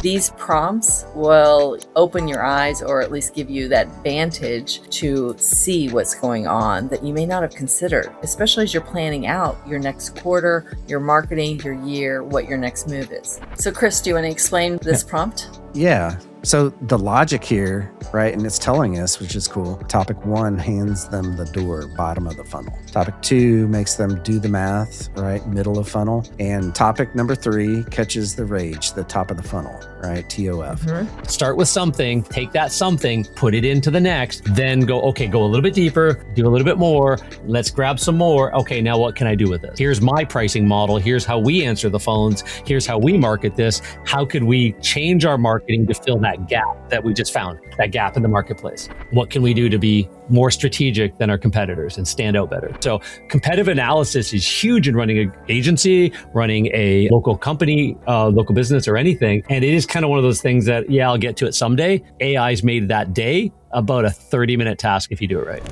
These prompts will open your eyes or at least give you that vantage to see what's going on that you may not have considered, especially as you're planning out your next quarter, your marketing, your year, what your next move is. So Chris, do you want to explain this prompt? Yeah. So the logic here, right, and it's telling us, which is cool. Topic 1 hands them the door, bottom of the funnel. Topic 2 makes them do the math, right, middle of funnel. And topic number 3 catches the rage, the top of the funnel, right, TOF. Start with something, take that something, put it into the next, then go a little bit deeper, do a little bit more, let's grab some more. Okay, now what can I do with this? Here's my pricing model. Here's how we answer the phones. Here's how we market this. How could we change our marketing to fill that gap that we just found, that gap in the marketplace? What can we do to be more strategic than our competitors and stand out better? So competitive analysis is huge in running an agency, running a local company, local business or anything. And it is kind of one of those things that, yeah, I'll get to it someday. AI's made that day about a 30-minute task if you do it right.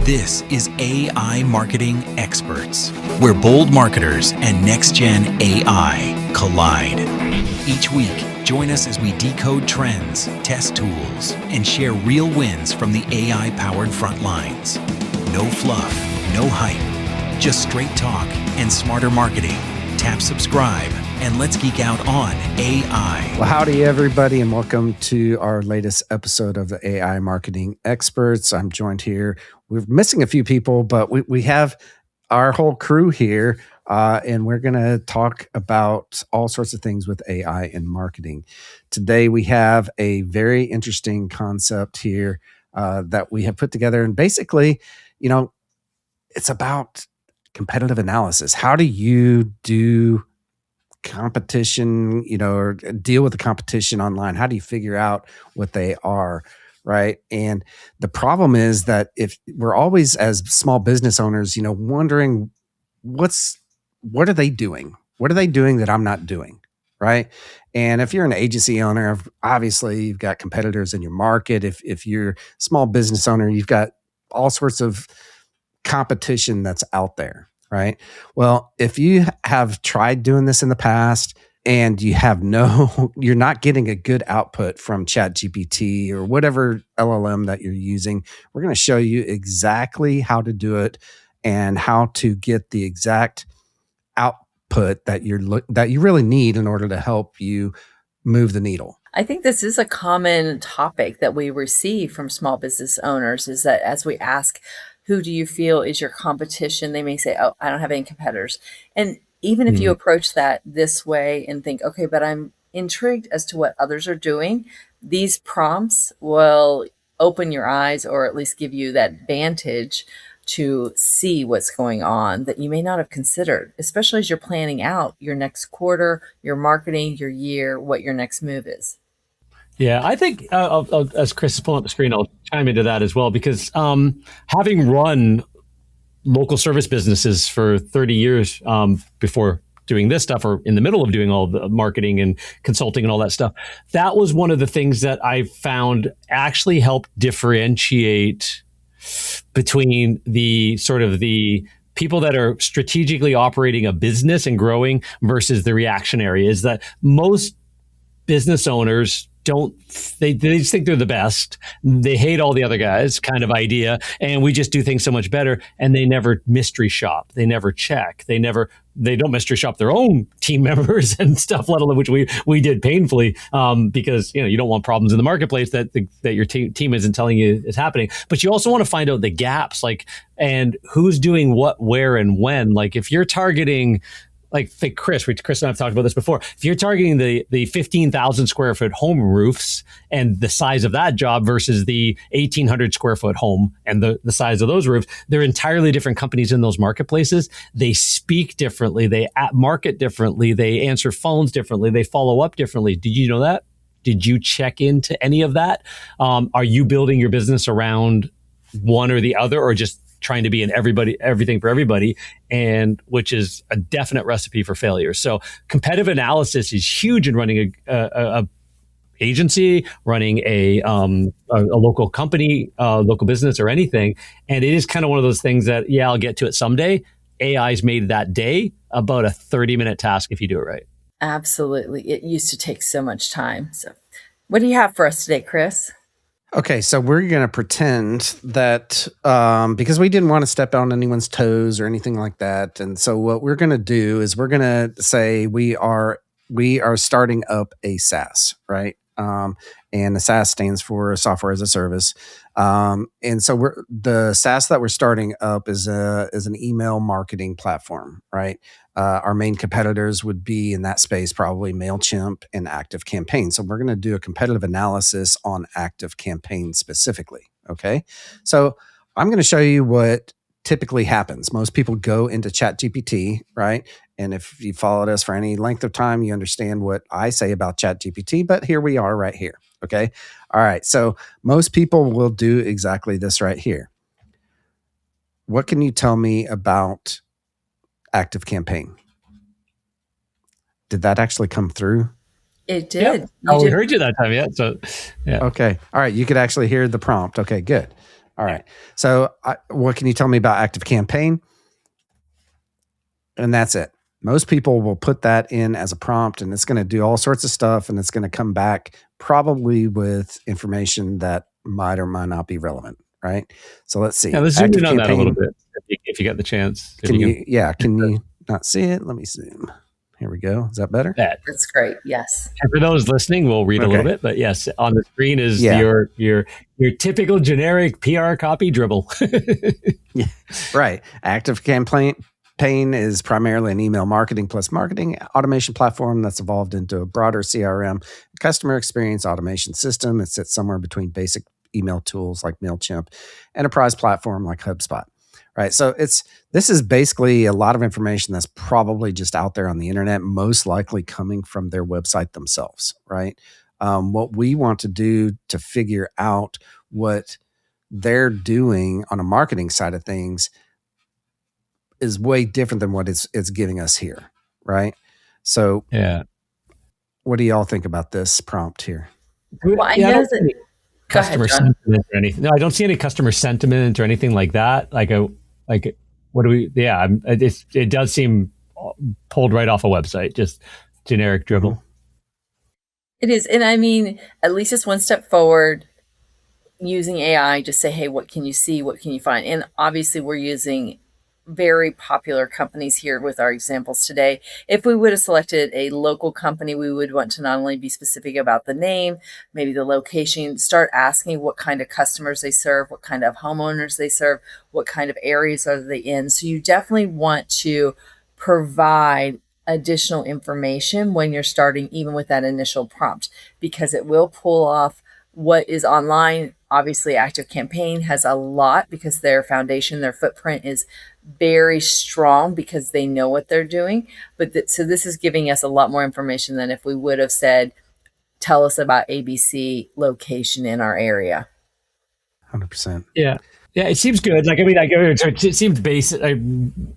This is AI Marketing Experts, where bold marketers and next-gen AI collide. Each week, join us as we decode trends, test tools, and share real wins from the AI-powered front lines. No fluff, no hype, just straight talk and smarter marketing. Tap subscribe and let's geek out on AI. Well, howdy, everybody, and welcome to our latest episode of the AI Marketing Experts. I'm joined here. We're missing a few people, but we have our whole crew here, and we're going to talk about all sorts of things with AI and marketing. Today, we have a very interesting concept here that we have put together. And basically, it's about competitive analysis. How do you do competition, or deal with the competition online? How do you figure out what they are, right? And the problem is that if we're always, as small business owners, wondering what are they doing? What are they doing that I'm not doing, right? And if you're an agency owner, obviously you've got competitors in your market. If you're a small business owner, you've got all sorts of competition that's out there, right? Well, if you have tried doing this in the past and you're not getting a good output from ChatGPT or whatever LLM that you're using, we're going to show you exactly how to do it and how to get the exact output that you really need in order to help you move the needle. I think this is a common topic that we receive from small business owners, is that as we ask, who do you feel is your competition? They may say, oh, I don't have any competitors. And even if you approach that this way and think, okay, but I'm intrigued as to what others are doing, these prompts will open your eyes or at least give you that vantage to see what's going on that you may not have considered, especially as you're planning out your next quarter, your marketing, your year, what your next move is. Yeah, I think as Chris is pulling up the screen, I'll chime into that as well, because having run local service businesses for 30 years before doing this stuff, or in the middle of doing all the marketing and consulting and all that stuff, that was one of the things that I found actually helped differentiate between the people that are strategically operating a business and growing versus the reactionary. Is that most business owners they just think they're the best. They hate all the other guys kind of idea. And we just do things so much better. And they never mystery shop. They never check. They don't mystery shop their own team members and stuff, let alone, which we did painfully, because, you don't want problems in the marketplace that your team isn't telling you is happening. But you also want to find out the gaps, and who's doing what, where, and when. Like if you're targeting, Chris and I have talked about this before. If you're targeting the 15,000 square foot home roofs and the size of that job versus the 1,800 square foot home and the size of those roofs, they're entirely different companies in those marketplaces. They speak differently. They market differently. They answer phones differently. They follow up differently. Did you know that? Did you check into any of that? Are you building your business around one or the other, or just trying to be in everything for everybody, and which is a definite recipe for failure. So competitive analysis is huge in running a agency, running a local company, local business or anything. And it is kind of one of those things that, yeah, I'll get to it someday. AI's made that day about a 30-minute task if you do it right. Absolutely. It used to take so much time. So, what do you have for us today, Chris? Okay, so we're going to pretend that because we didn't want to step on anyone's toes or anything like that, and so what we're going to do is we're going to say we are starting up a SaaS, right? And the SaaS stands for software as a service, and so the SaaS that we're starting up is an email marketing platform, right? Our main competitors would be in that space, probably MailChimp and ActiveCampaign. So we're going to do a competitive analysis on ActiveCampaign specifically. Okay. So I'm going to show you what typically happens. Most people go into ChatGPT, right? And if you followed us for any length of time, you understand what I say about ChatGPT, but here we are right here. Okay. All right. So most people will do exactly this right here. What can you tell me about ActiveCampaign? Did that actually come through? It Yep. did. You Oh, we did. heard you that time. Yeah. So, yeah. Okay. All right. You could actually hear the prompt. Okay, good. All right. So, what can you tell me about ActiveCampaign? And that's it. Most people will put that in as a prompt and it's going to do all sorts of stuff and it's going to come back probably with information that might or might not be relevant. Right. So, let's Yeah. see. Let's zoom in on that a little ActiveCampaign. bit if you get the chance. If Can you you, yeah, can you not see it? Let me zoom. Here we go. Is that better? that. That's great. Yes. And for those listening, we'll read a little Okay. bit, but yes, on the screen is Yeah. your typical generic PR copy dribble. Yeah, right. ActiveCampaign is primarily an email marketing plus marketing automation platform that's evolved into a broader CRM customer experience automation system. It sits somewhere between basic email tools like MailChimp, enterprise platform like HubSpot. Right. So this is basically a lot of information that's probably just out there on the internet, most likely coming from their website themselves. Right. What we want to do to figure out what they're doing on a marketing side of things is way different than what it's giving us here, right? So, Yeah. what do y'all think about this prompt here? Well, I Yeah, I know don't see that. any Go ahead, customer John. sentiment or anything. No, I don't see any customer sentiment or anything like that. Like what do we? Yeah, it does seem pulled right off a website, just generic dribble. Mhm. It is. And I mean, at least it's one step forward using AI to say, hey, what can you see? What can you find? And obviously, we're using very popular companies here with our examples today. If we would have selected a local company, we would want to not only be specific about the name, maybe the location, start asking what kind of customers they serve, what kind of homeowners they serve, what kind of areas are they in. So you definitely want to provide additional information when you're starting, even with that initial prompt, because it will pull off what is online. Obviously, ActiveCampaign has a lot because their foundation, their footprint is very strong because they know what they're doing. But so this is giving us a lot more information than if we would have said, tell us about ABC location in our area. 100%. Yeah. Yeah, it seems good. Like, I mean, it seems basic,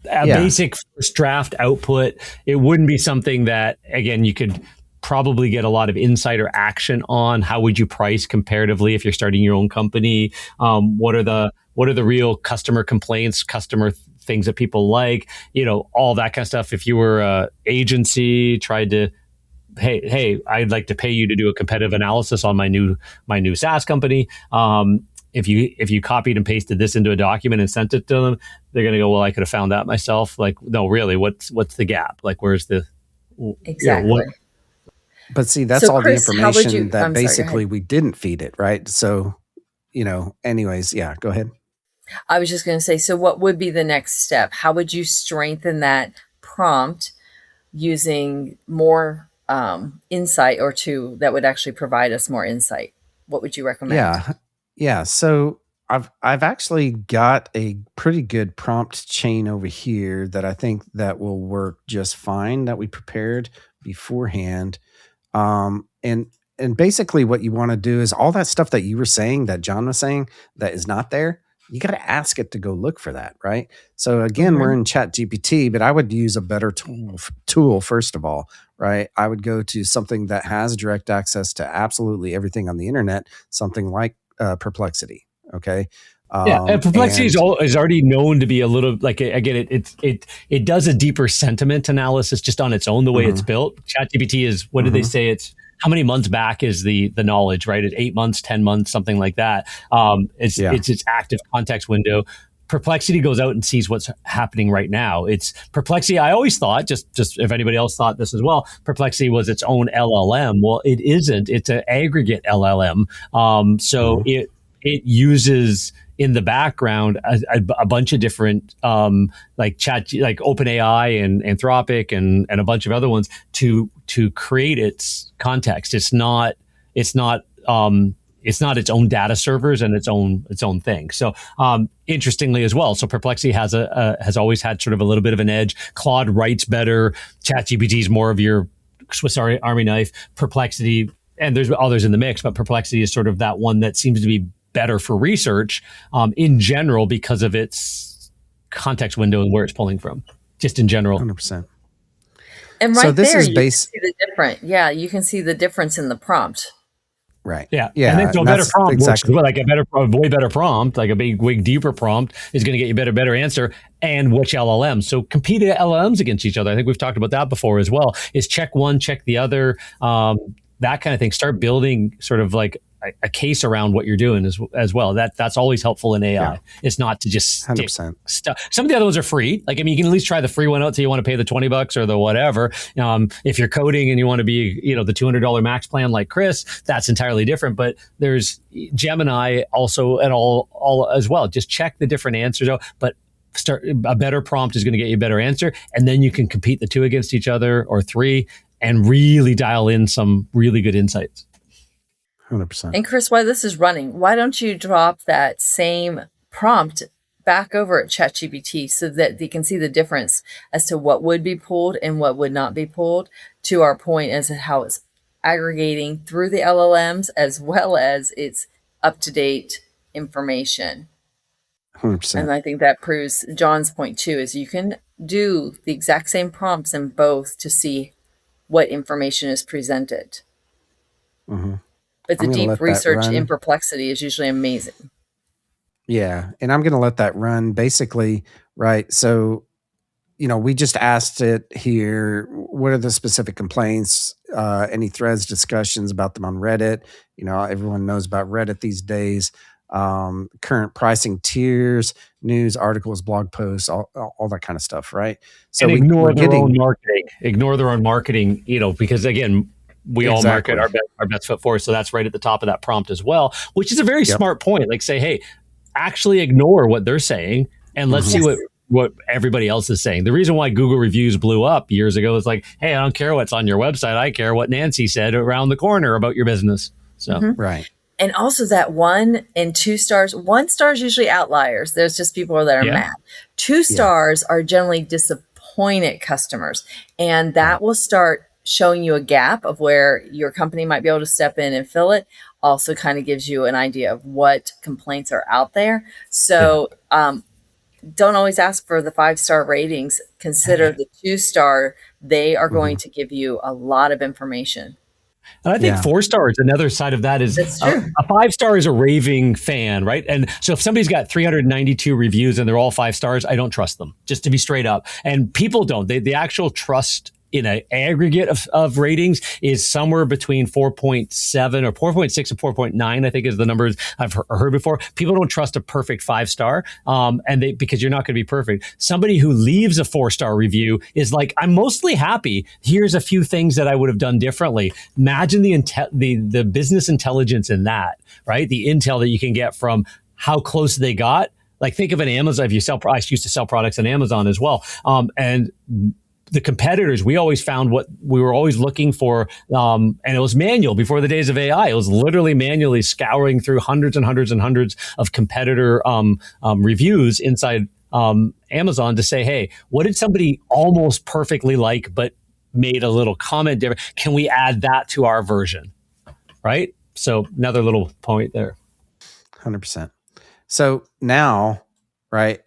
basic first draft output. It wouldn't be something that, again, you could probably get a lot of insider action on. How would you price comparatively if you're starting your own company? What are the real customer complaints, customer things that people like? All that kind of stuff. If you were a agency, tried to, hey, I'd like to pay you to do a competitive analysis on my new SaaS company. If you copied and pasted this into a document and sent it to them, they're going to go, well, I could have found that myself. Like, no, really, what's the gap? Like, where's the Exactly. But see, that's So, all the Chris, how would information you? that I'm sorry. Go basically ahead. we didn't feed it, right? So, anyways, yeah, go ahead. I was just going to say. So, what would be the next step? How would you strengthen that prompt using more insight, or two that would actually provide us more insight? What would you recommend? Yeah. Yeah. So I've actually got a pretty good prompt chain over here that I think that will work just fine that we prepared beforehand. And basically what you want to do is all that stuff that you were saying, that John was saying, that is not there. You got to ask it to go look for that, right? So again, we're Mm-hmm. in ChatGPT, but I would use a better tool first of all, right? I would go to something that has direct access to absolutely everything on the internet, something like Perplexity. Okay. Yeah, and Perplexity And is already known to be a little like again, it does a deeper sentiment analysis just on its own the way it's mhm, built. ChatGPT is what did they mhm, say? It's how many months back is the knowledge, right? At 8 months, 10 months, something like that. yeah, It's its active context window. Perplexity goes out and sees what's happening right now. It's Perplexity. I always thought, just if anybody else thought this as well, Perplexity was its own LLM. Well, it isn't. It's an aggregate LLM. So mhm, it uses in the background a bunch of different like like OpenAI and Anthropic and a bunch of other ones to create its context. It's not its own data servers and its own thing. So interestingly as well, so Perplexity has always had sort of a little bit of an edge. Claude writes better. ChatGPT is more of your Swiss Army knife. Perplexity, and there's others in the mix, but Perplexity is sort of that one that seems to be better for research in general because of its context window and where it's pulling from, just in general. 100%. And So right this there, is you can base see the different. Yeah, you can see the difference in the prompt. right. Yeah, and then Yeah, so a and better that's prompt works as exactly well. Like a way better prompt, like a way deeper prompt is going to get you better answer. And which LLM? So compete LLMs against each other. I think we've talked about that before as well. Is check one, check the other, that kind of thing. Start building sort of like a case around what you're doing as well. That's always helpful in AI. yeah, It's not to just stick 100%. stuff. Some of the other ones are free. Like, I mean, you can at least try the free one out till you want to pay the $20 or the whatever. If you're coding and you want to be, the $200 max plan like Chris, that's entirely different. But there's Gemini also and all as well. Just check the different answers out. But start a better prompt is going to get you a better answer. And then you can compete the two against each other or three and really dial in some really good insights. 100%. And Chris, while this is running, why don't you drop that same prompt back over at ChatGPT so that they can see the difference as to what would be pulled and what would not be pulled, to our point as to how it's aggregating through the LLMs as well as its up-to-date information. 100%. And I think that proves John's point too, is you can do the exact same prompts in both to see what information is presented. Mhm. But the I'm gonna deep let that research in run. Perplexity is usually amazing. Yeah, and I'm gonna let that run basically, right? So, we just asked it here, what are the specific complaints, any threads, discussions about them on Reddit? Everyone knows about Reddit these days. Current pricing tiers, news, articles, blog posts, all that kind of stuff, right? So And we're ignore their own getting marketing. Ignore their own marketing, because again, we all market exactly. our best foot forward. So that's right at the top of that prompt as well, which is a very Yep. smart point. Like say, hey, actually ignore what they're saying and let's see Mhm. Yes. what everybody else is saying. The reason why Google reviews blew up years ago is like, hey, I don't care what's on your website. I care what Nancy said around the corner about your business. So Right. And also that 1 and 2 stars. 1 star is usually outliers. There's just people that are yeah. mad. 2 stars are generally disappointed customers. And that Right. will start showing you a gap of where your company might be able to step in and fill it. Also kind of gives you an idea of what complaints are out there. So don't always ask for the 5-star ratings. Consider the 2-star. They are going Mhm. to give you a lot of information. And I think Yeah. 4 stars, another side of that is That's true. a 5-star is a raving fan, right? And so if somebody's got 392 reviews and they're all 5 stars, I don't trust them, just to be straight up. And people don't. The actual trust in an aggregate of ratings is somewhere between 4.7 or 4.6 and 4.9, I think is the numbers I've heard before. People don't trust a perfect 5-star, because you're not going to be perfect. Somebody who leaves a 4-star review is like, I'm mostly happy. Here's a few things that I would have done differently. Imagine the business intelligence in that, right? The intel that you can get from how close they got. Like think of an Amazon. If you sell, I used to sell products on Amazon as well, and the competitors, we always found what we were always looking for, and it was manual before the days of AI. It was literally manually scouring through hundreds and hundreds and hundreds of competitor reviews inside Amazon to say, hey, what did somebody almost perfectly like, but made a little comment different? Can we add that to our version? Right? So another little point there. 100%. So now, right,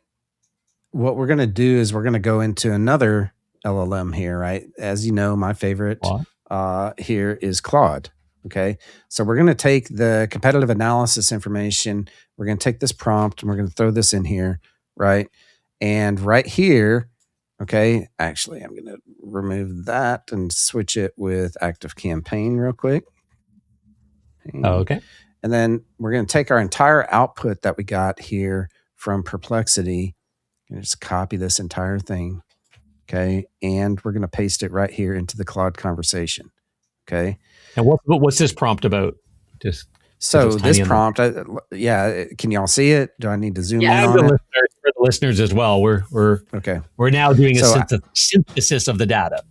what we're going to do is we're going to go into another LLM here, right? As you know, my favorite What? here is Claude, Okay. So we're going to take the competitive analysis information. We're going to take this prompt and we're going to throw this in here. Right. And right here, okay, actually, I'm going to remove that and switch it with Active Campaign real quick. Okay. And then we're going to take our entire output that we got here from Perplexity and just copy this entire thing. Okay. And we're going to paste it right here into the Claude conversation. Okay. And what's this prompt about? Just so this prompt, can y'all see it? Do I need to zoom in on it? For the listeners as well, we're now doing a synthesis of the data.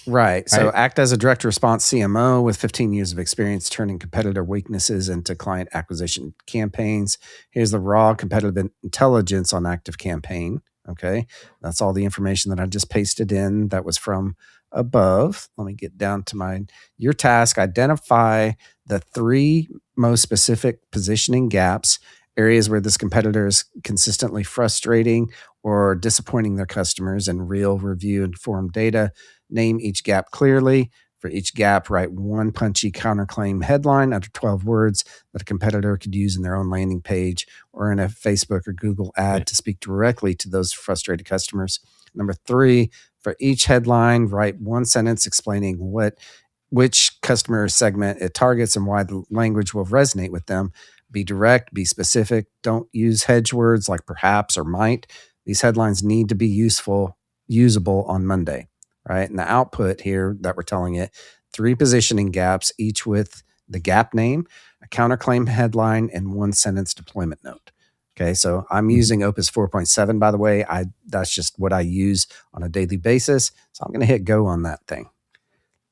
Right. So act as a direct response CMO with 15 years of experience turning competitor weaknesses into client acquisition campaigns. Here's the raw competitive intelligence on Active Campaign. Okay. That's all the information that I just pasted in that was from above. Let me get down to your task. Identify the 3 most specific positioning gaps, areas where this competitor is consistently frustrating or disappointing their customers, and real review informed data. Name each gap clearly. For each gap, write one punchy counterclaim headline under 12 words that a competitor could use in their own landing page or in a Facebook or Google ad to speak directly to those frustrated customers. Number 3, for each headline, write one sentence explaining which customer segment it targets and why the language will resonate with them. Be direct, be specific. Don't use hedge words like perhaps or might. These headlines need to be usable on Monday. Right. And the output here that we're telling it, 3 positioning gaps, each with the gap name, a counterclaim headline, and 1 sentence deployment note. Okay. So I'm using Opus 4.7, by the way. That's just what I use on a daily basis. So I'm going to hit go on that thing.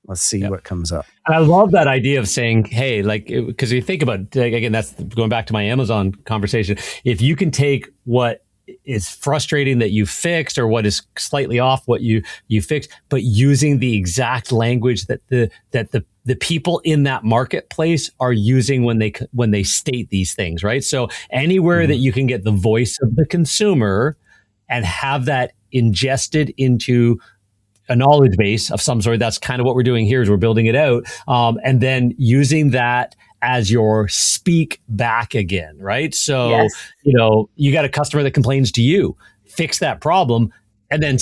Let's see what comes up. And I love that idea of saying, hey, because you think about, again, that's going back to my Amazon conversation. If you can take what is frustrating that you fixed or what is slightly off what you fixed, but using the exact language that the people in that marketplace are using when they state these things, right? So anywhere that you can get the voice of the consumer and have that ingested into a knowledge base of some sort. That's kind of what we're doing here is we're building it out. And then using that as your speak back again, right? So, you got a customer that complains to you, fix that problem, and then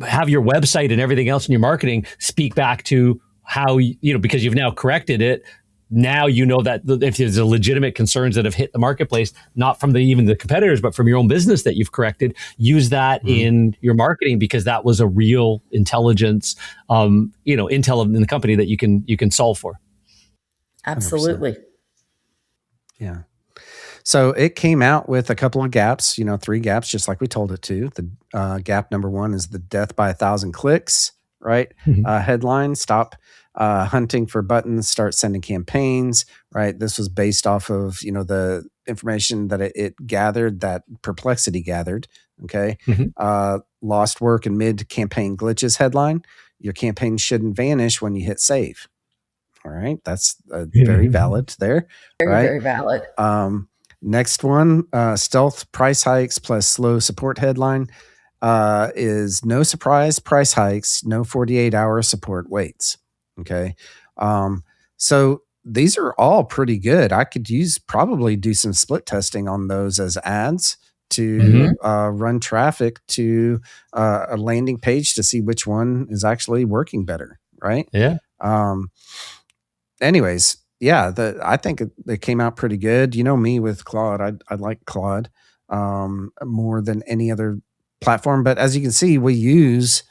have your website and everything else in your marketing speak back to how, because you've now corrected it. Now you know that if there's a legitimate concerns that have hit the marketplace, not from even the competitors, but from your own business that you've corrected, use that in your marketing because that was a real intelligence, intel in the company that you can solve for. Absolutely. 100%. Yeah. So it came out with a couple of gaps, 3 gaps, just like we told it to. The gap number 1 is the death by 1,000 clicks, right? Headline, stop hunting for buttons, start sending campaigns, right? This was based off of, the information that it gathered, that Perplexity gathered, okay? Lost work and mid-campaign glitches headline. Your campaign shouldn't vanish when you hit save. All right, that's very valid there. Very valid. Next one, stealth price hikes plus slow support headline is no surprise price hikes, no 48-hour support waits. Okay. So these are all pretty good. I could probably do some split testing on those as ads to run traffic to a landing page to see which one is actually working better. Right. Yeah. Anyways, I think it came out pretty good. You know me with Claude, I like Claude more than any other platform. But as you can see, we use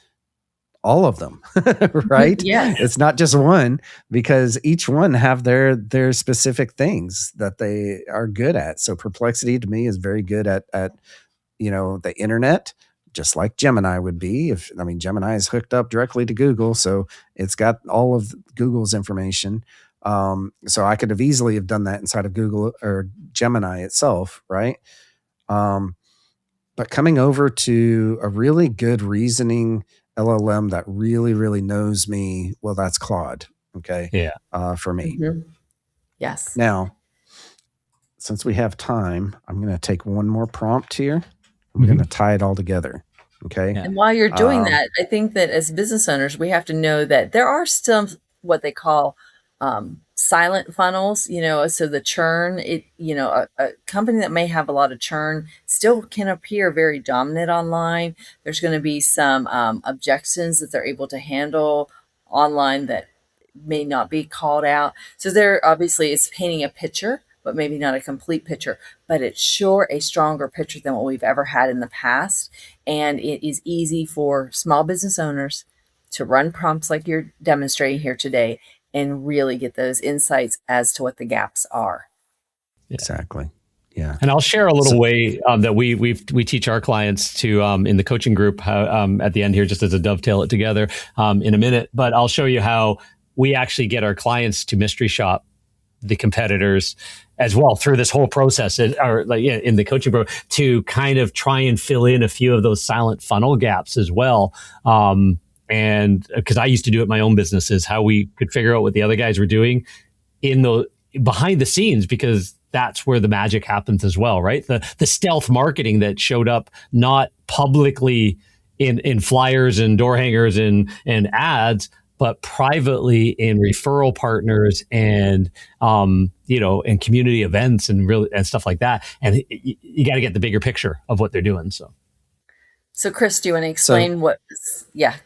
all of them, right? Yes. It's not just one because each one have their specific things that they are good at. So Perplexity to me is very good at the internet, just like Gemini would be. Gemini is hooked up directly to Google, so it's got all of Google's information. So I could have easily have done that inside of Google or Gemini itself, right? But coming over to a really good reasoning LLM that really, really knows me, well, that's Claude. Okay. Yeah. For me. Yes. Now, since we have time, I'm going to take one more prompt here. We're going to tie it all together. Okay. And while you're doing that, I think that as business owners, we have to know that there are still what they call silent funnels, so the churn, a company that may have a lot of churn still can appear very dominant online. There's going to be some objections that they're able to handle online that may not be called out. So there obviously is painting a picture, but maybe not a complete picture, but it's sure a stronger picture than what we've ever had in the past. And it is easy for small business owners to run prompts like you're demonstrating here today and really get those insights as to what the gaps are. Exactly. Yeah. And I'll share a little way that we teach our clients to in the coaching group how, at the end here, just as a dovetail it together in a minute. But I'll show you how we actually get our clients to mystery shop the competitors as well through this whole process, or like in the coaching program, to kind of try and fill in a few of those silent funnel gaps as well. And because I used to do it in my own businesses, how we could figure out what the other guys were doing in the behind the scenes, because that's where the magic happens as well, right? The stealth marketing that showed up not publicly in flyers and door hangers and ads, but privately in referral partners and and community events and stuff like that. And you got to get the bigger picture of what they're doing. So Chris, do you want to explain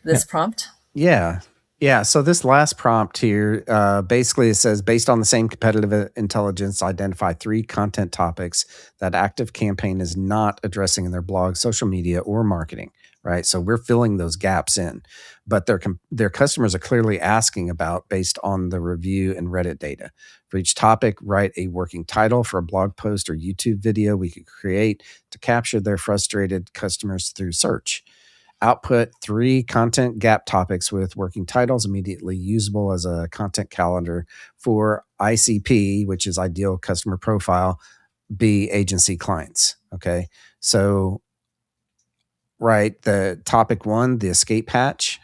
this prompt? Yeah. Yeah. So this last prompt here, basically it says, based on the same competitive intelligence, identify 3 content topics that ActiveCampaign is not addressing in their blog, social media, or marketing, right? So we're filling those gaps in, but their customers are clearly asking about based on the review and Reddit data. For each topic, write a working title for a blog post or YouTube video we could create to capture their frustrated customers through search. Output 3 content gap topics with working titles immediately usable as a content calendar for ICP, which is ideal customer profile, B, agency clients. Okay. So, right, the topic 1, the escape hatch,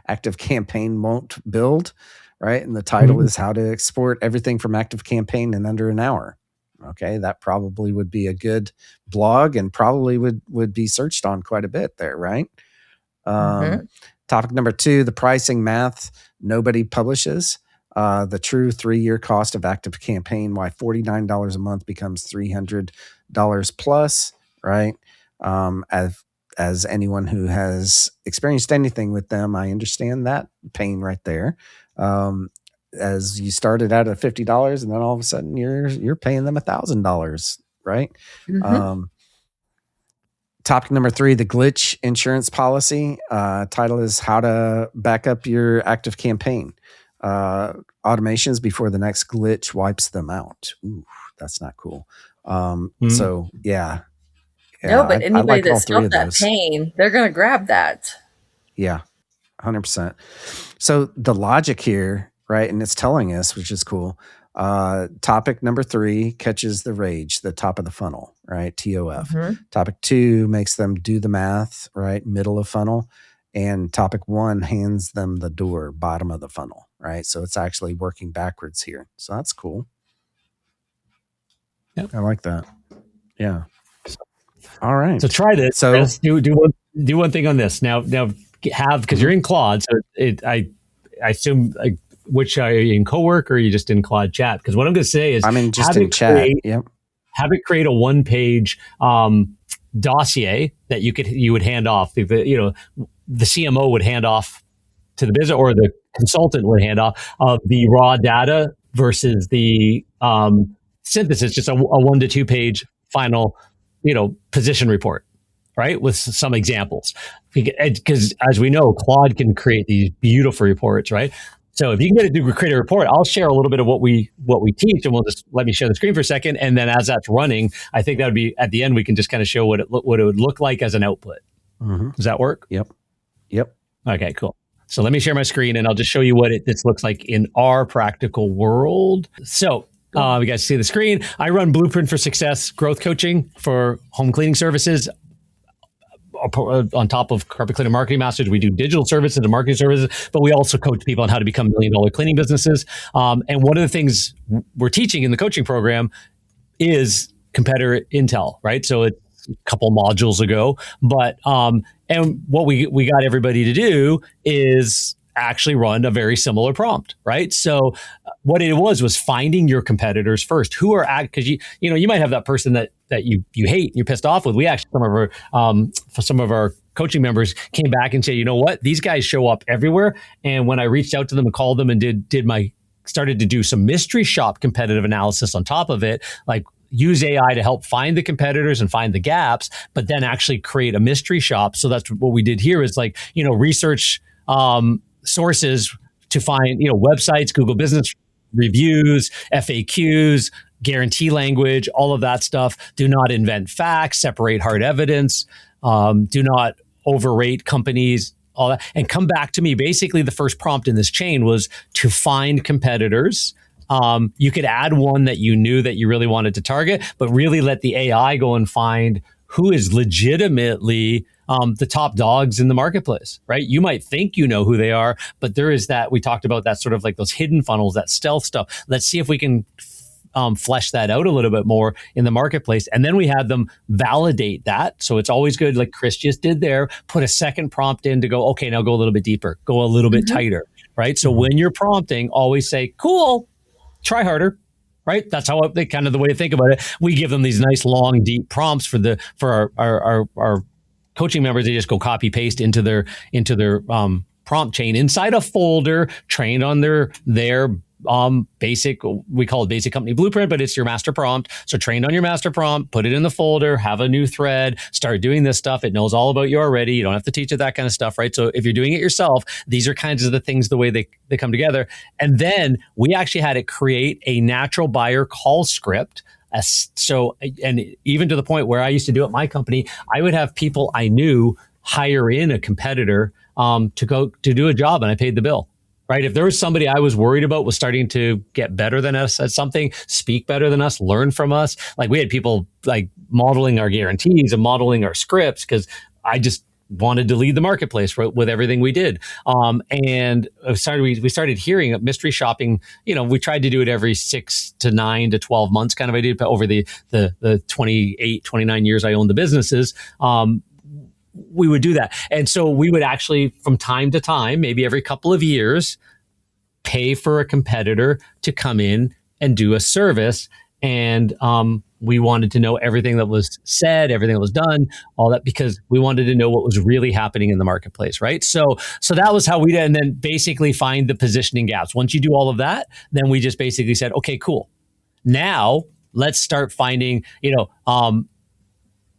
ActiveCampaign won't build, right? And the title is how to export everything from ActiveCampaign in under an hour. Okay. That probably would be a good blog and probably would be searched on quite a bit there, right? Topic number 2, the pricing math nobody publishes. The true 3-year cost of ActiveCampaign, why $49 a month becomes $300 plus, right? As anyone who has experienced anything with them, I understand that pain right there. As you started out at $50 and then all of a sudden you're paying them $1,000, right? Topic number 3, the glitch insurance policy. Title is how to back up your ActiveCampaign automations before the next glitch wipes them out. Ooh, that's not cool. So yeah. No, but anybody that's felt that pain, they're going to grab that. Yeah, 100%. So the logic here, right, and it's telling us, which is cool. Topic number 3 catches the rage, the top of the funnel, right? TOF. Topic 2 makes them do the math, right? Middle of funnel. And topic 1 hands them the door, bottom of the funnel, right? So it's actually working backwards here. So that's cool. Yep. I like that. Yeah. All right. So try this. So Chris, do one thing on this now. Because you're in Claude, so I assume. Which are you in Cowork or are you just in Claude Chat? Because what I'm going to say is, I'm in just in chat. Yep. Have it create a 1-page dossier that you would hand off. The CMO would hand off to the business, or the consultant would hand off of the raw data versus the synthesis, just a 1 to 2 page final, position report, right? With some examples, because as we know, Claude can create these beautiful reports, right? So if you can get it to create a report, I'll share a little bit of what we teach, and we'll just let me share the screen for a second. And then as that's running, I think that would be at the end, we can just kind of show what it would look like as an output. Does that work? Yep. Okay, cool. So let me share my screen and I'll just show you what this looks like in our practical world. So you guys see the screen. I run Blueprint for Success growth coaching for home cleaning services. On top of Carpet Cleaner Marketing Masters, we do digital services and marketing services, but we also coach people on how to become $1 million cleaning businesses. And one of the things we're teaching in the coaching program is competitor intel, right? So it's a couple modules ago, but and what we got everybody to do is actually run a very similar prompt, right? So what it was finding your competitors first, who are because you might have that person that you hate and you're pissed off with. We actually some of our coaching members came back and said, you know what, these guys show up everywhere. And when I reached out to them and called them and started to do some mystery shop competitive analysis on top of it, like use AI to help find the competitors and find the gaps, but then actually create a mystery shop. So that's what we did here is like, research sources to find, websites, Google Business Reviews, FAQs, guarantee language, all of that stuff. Do not invent facts, separate hard evidence, do not overrate companies, all that, and come back to me. Basically, the first prompt in this chain was to find competitors. You could add one that you knew that you really wanted to target, but really let the AI go and find who is legitimately the top dogs in the marketplace, right? You might think you know who they are, but there is that, we talked about that sort of like those hidden funnels, that stealth stuff. Let's see if we can flesh that out a little bit more in the marketplace. And then we had them validate that. So it's always good, like Chris just did there, put a second prompt in to go, okay, now go a little bit deeper, go a little bit tighter, right? So when you're prompting, always say, cool, try harder, right? That's how they kind of the way to think about it. We give them these nice, long, deep prompts for our coaching members. They just go copy paste into their prompt chain inside a folder, trained on their basic, we call it basic company blueprint, but it's your master prompt. So trained on your master prompt, put it in the folder, have a new thread, start doing this stuff. It knows all about you already. You don't have to teach it that kind of stuff, right? So if you're doing it yourself, these are kinds of the things, the way they come together. And then we actually had it create a natural buyer call script. So, and even to the point where I used to do at my company, I would have people I knew hire in a competitor to go to do a job, and I paid the bill. Right? If there was somebody I was worried about was starting to get better than us at something, speak better than us, learn from us, like we had people like modeling our guarantees and modeling our scripts because I just wanted to lead the marketplace with everything we did. And we started hearing mystery shopping. We tried to do it every 6 to 9 to 12 months kind of idea, but over the 28, 29 years I owned the businesses, we would do that. And so we would actually, from time to time, maybe every couple of years, pay for a competitor to come in and do a service. And we wanted to know everything that was said, everything that was done, all that, because we wanted to know what was really happening in the marketplace, right? So that was how we did. And then basically find the positioning gaps. Once you do all of that, then we just basically said, okay, cool. Now let's start finding,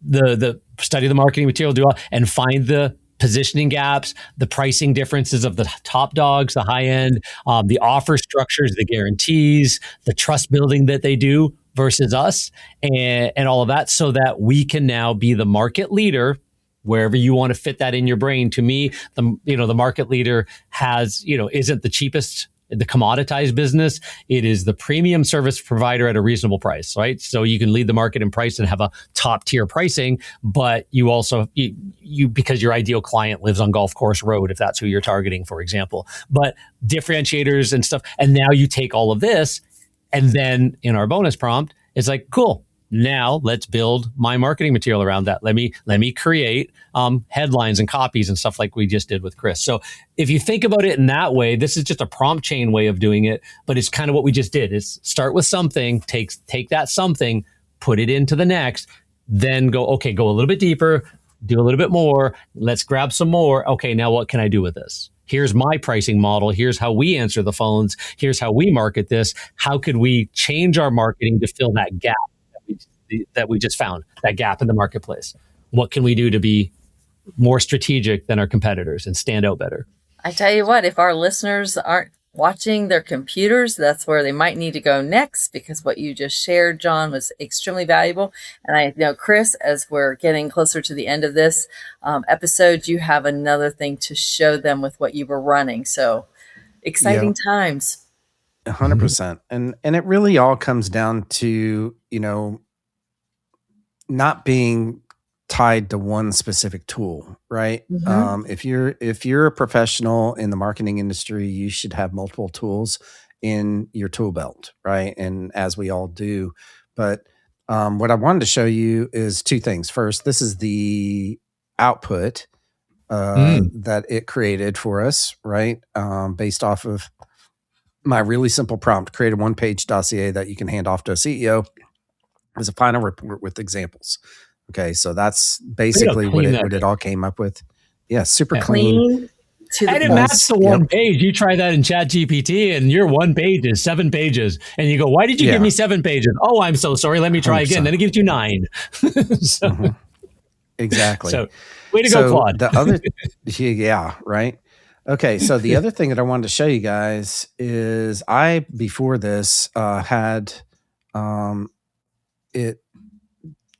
the study the marketing material, and find the positioning gaps, the pricing differences of the top dogs, the high end, the offer structures, the guarantees, the trust building that they do versus us, and all of that, so that we can now be the market leader wherever you want to fit that in your brain. To me, the market leader isn't the cheapest, the commoditized business. It is the premium service provider at a reasonable price, right? So you can lead the market in price and have a top tier pricing, but you also, because your ideal client lives on Golf Course Road, if that's who you're targeting, for example, but differentiators and stuff. And now you take all of this, and then in our bonus prompt, it's like, cool. Now let's build my marketing material around that. Let me create headlines and copies and stuff like we just did with Chris. So if you think about it in that way, this is just a prompt chain way of doing it, but it's kind of what we just did. Is start with something, take that something, put it into the next, then go a little bit deeper, do a little bit more. Let's grab some more. Okay, now what can I do with this? Here's my pricing model. Here's how we answer the phones. Here's how we market this. How could we change our marketing to fill that gap that we just found, that gap in the marketplace? What can we do to be more strategic than our competitors and stand out better? I tell you what, if our listeners aren't watching their computers, that's where they might need to go next, because what you just shared, John, was extremely valuable. And I know, Chris, as we're getting closer to the end of this episode, you have another thing to show them with what you were running. So exciting times. 100%. And it really all comes down to, not being tied to one specific tool, right? If you're a professional in the marketing industry, you should have multiple tools in your tool belt, right? And as we all do. But what I wanted to show you is two things. First, this is the output that it created for us, right? Based off of my really simple prompt, create a one-page dossier that you can hand off to a CEO as a final report with examples. Okay, so that's basically what it all came up with. Yeah, super clean. Clean to the And it point. maps to one page. You try that in ChatGPT, and your one page is 7 pages. And you go, "Why did you give me 7 pages?" "Oh, I'm so sorry. Let me try again." 100%. Then it gives you 9. So, Exactly. So, way to go, Claude. The other, yeah, right. Okay, so the other thing that I wanted to show you guys is I before this had it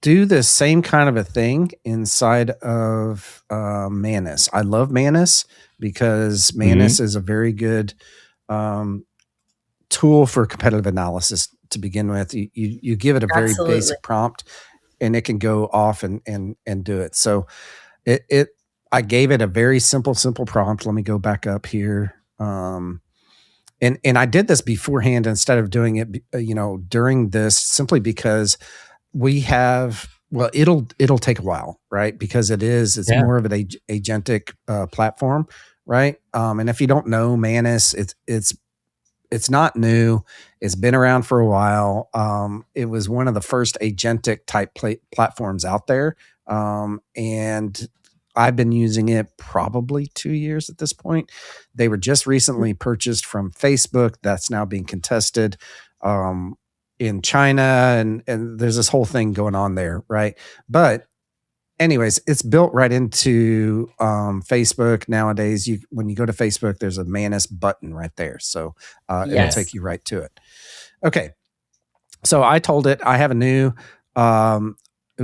do the same kind of a thing inside of Manus. I love Manus because Manus is a very good tool for competitive analysis to begin with. You give it a very basic prompt, and it can go off and do it. So I gave it a very simple prompt. Let me go back up here. And I did this beforehand instead of doing it, during this, simply because we have, well, it'll take a while, right? Because it's more of an agentic platform, right? And if you don't know Manus, it's not new. It's been around for a while. It was one of the first agentic type platforms out there. And I've been using it probably 2 years at this point. They were just recently purchased from Facebook. That's now being contested in China. And there's this whole thing going on there, right? But anyways, it's built right into Facebook nowadays. When you go to Facebook, there's a Manus button right there. So it'll take you right to it. Okay. So I told it I have a new, I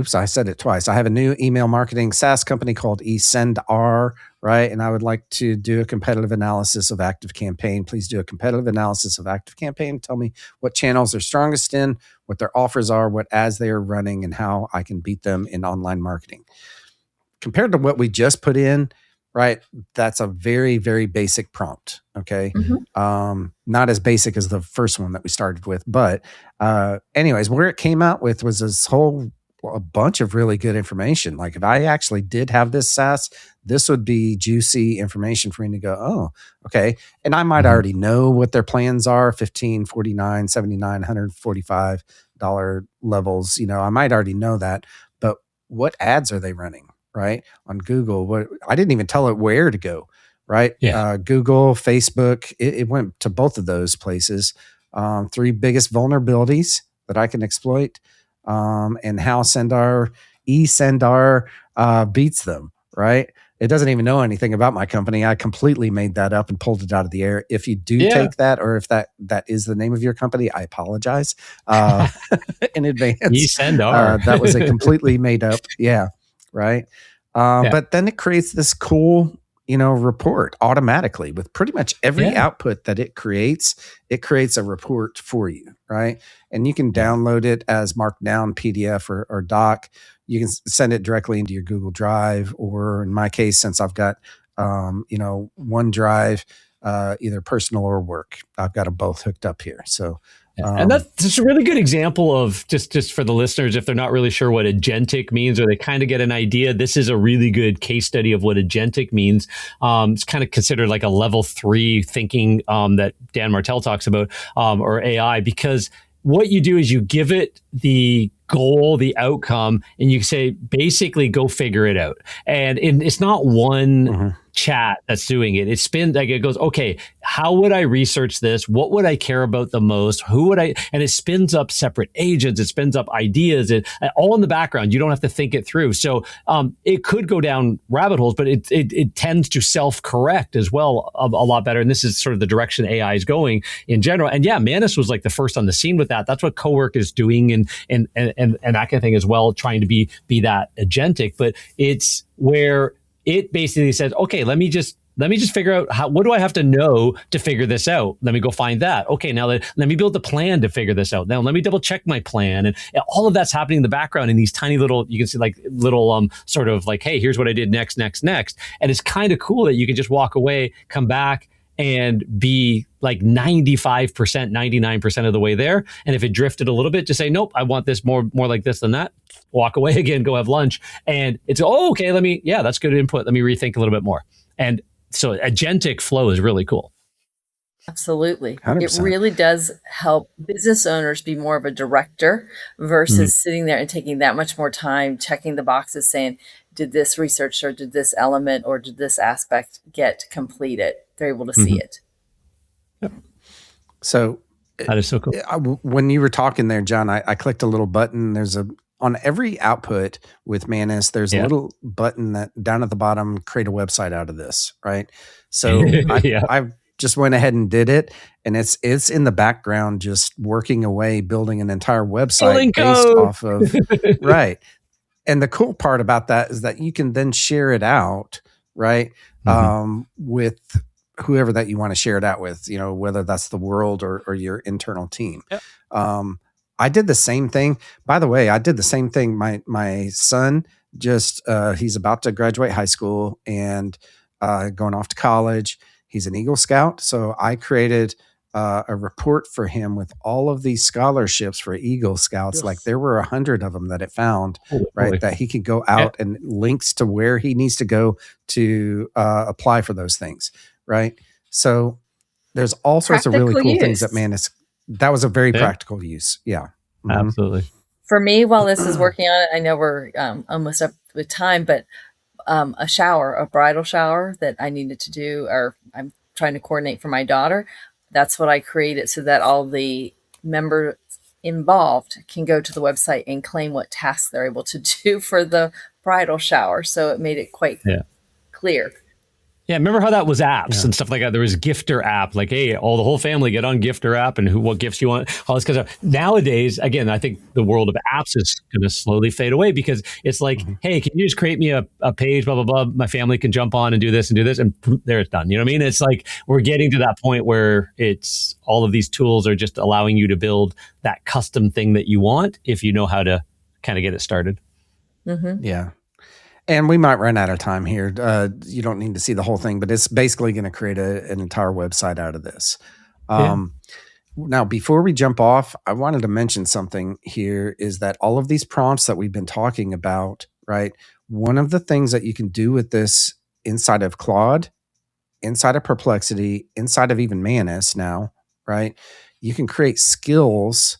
said it twice. I have a new email marketing SaaS company called eSendR, right? And I would like to do a competitive analysis of ActiveCampaign. Please do a competitive analysis of ActiveCampaign. Tell me what channels they're strongest in, what their offers are, what ads they are running, and how I can beat them in online marketing. Compared to what we just put in, right? That's a very, very basic prompt. Okay. Not as basic as the first one that we started with, but anyways, where it came out with was this a bunch of really good information. Like if I actually did have this SaaS, this would be juicy information for me to go, oh, okay. And I might already know what their plans are, $15, $49, $79, $145 levels. I might already know that, but what ads are they running, right? On Google, I didn't even tell it where to go, right? Yeah. Google, Facebook, it went to both of those places. 3 biggest vulnerabilities that I can exploit. And how eSendR beats them, right? It doesn't even know anything about my company. I completely made that up and pulled it out of the air. If you do take that, or if that is the name of your company, I apologize in advance. eSendR. That was a completely made up. Yeah. Right. But then it creates this cool, report automatically with pretty much every output that it creates a report for you, right? And you can download it as markdown PDF or doc. You can send it directly into your Google Drive, or in my case, since I've got, OneDrive, either personal or work, I've got them both hooked up here. So, and that's just a really good example of just for the listeners, if they're not really sure what agentic means, or they kind of get an idea, this is a really good case study of what agentic means. It's kind of considered like a level 3 thinking that Dan Martell talks about, or AI, because what you do is you give it the goal, the outcome, and you say, basically, go figure it out. And it's not one chat that's doing it. It spins, like it goes, okay, how would I research this? What would I care about the most? Who would I, and it spins up separate agents. It spins up ideas, all in the background. You don't have to think it through. So it could go down rabbit holes, but it tends to self-correct as well a lot better. And this is sort of the direction AI is going in general. And yeah, Manus was like the first on the scene with that. That's what Cowork is doing, and that kind of thing as well, trying to be that agentic. But it's where it basically says, okay, let me just figure out what do I have to know to figure this out? Let me go find that. Okay, now let me build the plan to figure this out. Now let me double check my plan. And all of that's happening in the background in these tiny little, you can see like little sort of like, hey, here's what I did next. And it's kind of cool that you can just walk away, come back, and be like 95%, 99% of the way there. And if it drifted a little bit, just say, nope, I want this more like this than that. Walk away again, go have lunch. And it's, oh, okay, that's good input. Let me rethink a little bit more. And so agentic flow is really cool. Absolutely. 100%. It really does help business owners be more of a director versus sitting there and taking that much more time checking the boxes saying, did this research or did this element or did this aspect get completed? They're able to see it. So that is so cool. When you were talking there, John, I clicked a little button. There's on every output with Manus, there's a little button that down at the bottom, create a website out of this, right? So I just went ahead and did it, and it's in the background, just working away, building an entire website based off of right. And the cool part about that is that you can then share it out, right, with whoever that you want to share it out with, whether that's the world or your internal team. Yep. I did the same thing. By the way, I did the same thing. My son just he's about to graduate high school and going off to college. He's an Eagle Scout, so I created a report for him with all of these scholarships for Eagle Scouts. Yes. Like there were 100 of them that it found, right? That he could go out and links to where he needs to go to apply for those things, right? So there's all sorts of really cool things that Manus. That was a very practical use. Yeah, absolutely. For me, while this is working on it, I know we're almost up with time, but a bridal shower that I needed to do, or I'm trying to coordinate for my daughter. That's what I created so that all the members involved can go to the website and claim what tasks they're able to do for the bridal shower. So it made it quite clear. Yeah, remember how that was apps and stuff like that? There was Gifter app, like, hey, the whole family get on Gifter app and what gifts you want, all this kind of stuff. Nowadays, again, I think the world of apps is going to slowly fade away because it's like, hey, can you just create me a page, blah, blah, blah. My family can jump on and do this, and there it's done. You know what I mean? It's like we're getting to that point where it's all of these tools are just allowing you to build that custom thing that you want if you know how to kind of get it started. Mm-hmm. Yeah. And we might run out of time here. You don't need to see the whole thing, but it's basically going to create an entire website out of this. Now, before we jump off, I wanted to mention something here is that all of these prompts that we've been talking about, right? One of the things that you can do with this inside of Claude, inside of Perplexity, inside of even Manus now, right? You can create skills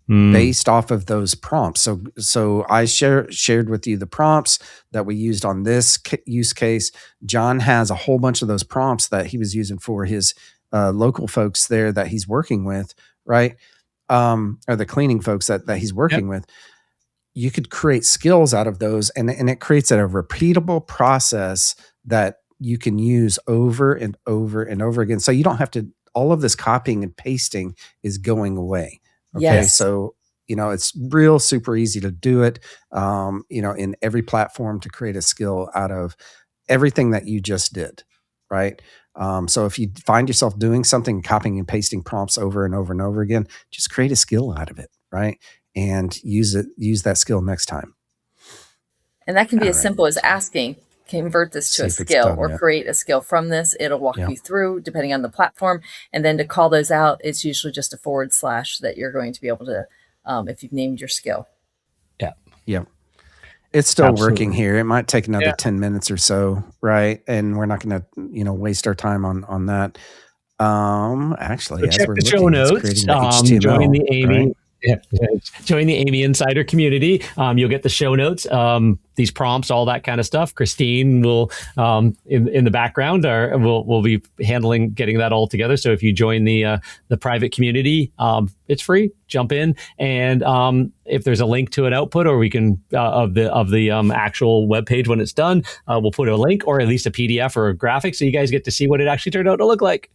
based off of those prompts. So I shared with you the prompts that we used on this use case. John has a whole bunch of those prompts that he was using for his local folks there that he's working with, right? Or the cleaning folks that he's working with. You could create skills out of those, and it creates a repeatable process that you can use over and over and over again. So you don't have to, all of this copying and pasting is going away. Okay, yes. So, it's real super easy to do it, in every platform to create a skill out of everything that you just did, right? So if you find yourself doing something, copying and pasting prompts over and over and over again, just create a skill out of it, right? And use that skill next time. And that can be as simple as asking, convert this to a skill or create a skill from this. It'll walk you through depending on the platform. And then to call those out, it's usually just a / that you're going to be able to, if you've named your skill. Yeah. Yeah. It's still working here. It might take another 10 minutes or so. Right. And we're not going to, waste our time on that. Actually, so check the show notes, join the Amy. Right? Join the Amy Insider community. You'll get the show notes, these prompts, all that kind of stuff. Christine will, in the background, will be handling getting that all together. So if you join the private community, it's free. Jump in, and if there's a link to an output, or we can of the actual web page when it's done, we'll put a link or at least a PDF or a graphic, so you guys get to see what it actually turned out to look like.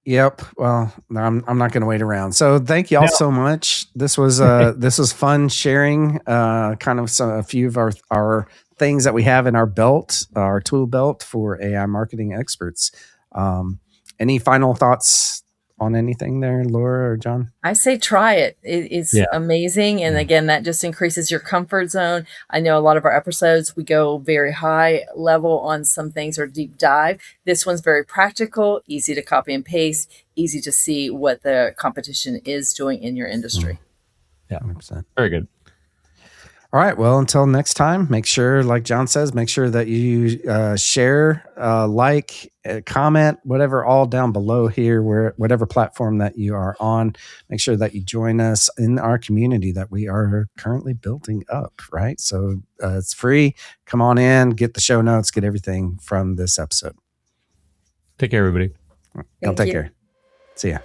Yep. Well, I'm not going to wait around. So thank you all so much. This was fun sharing kind of a few of our things that we have in our belt, our tool belt for AI marketing experts. Any final thoughts on anything there, Laura or John? I say try it. It's amazing. And again, that just increases your comfort zone. I know a lot of our episodes, we go very high level on some things or deep dive. This one's very practical, easy to copy and paste, easy to see what the competition is doing in your industry. Yeah, 100%. very good. All right. Well, until next time, make sure, like John says, make sure that you share, like, comment, whatever, all down below here, whatever platform that you are on. Make sure that you join us in our community that we are currently building up, right? So it's free. Come on in, get the show notes, get everything from this episode. Take care, everybody. Y'all take care. See ya.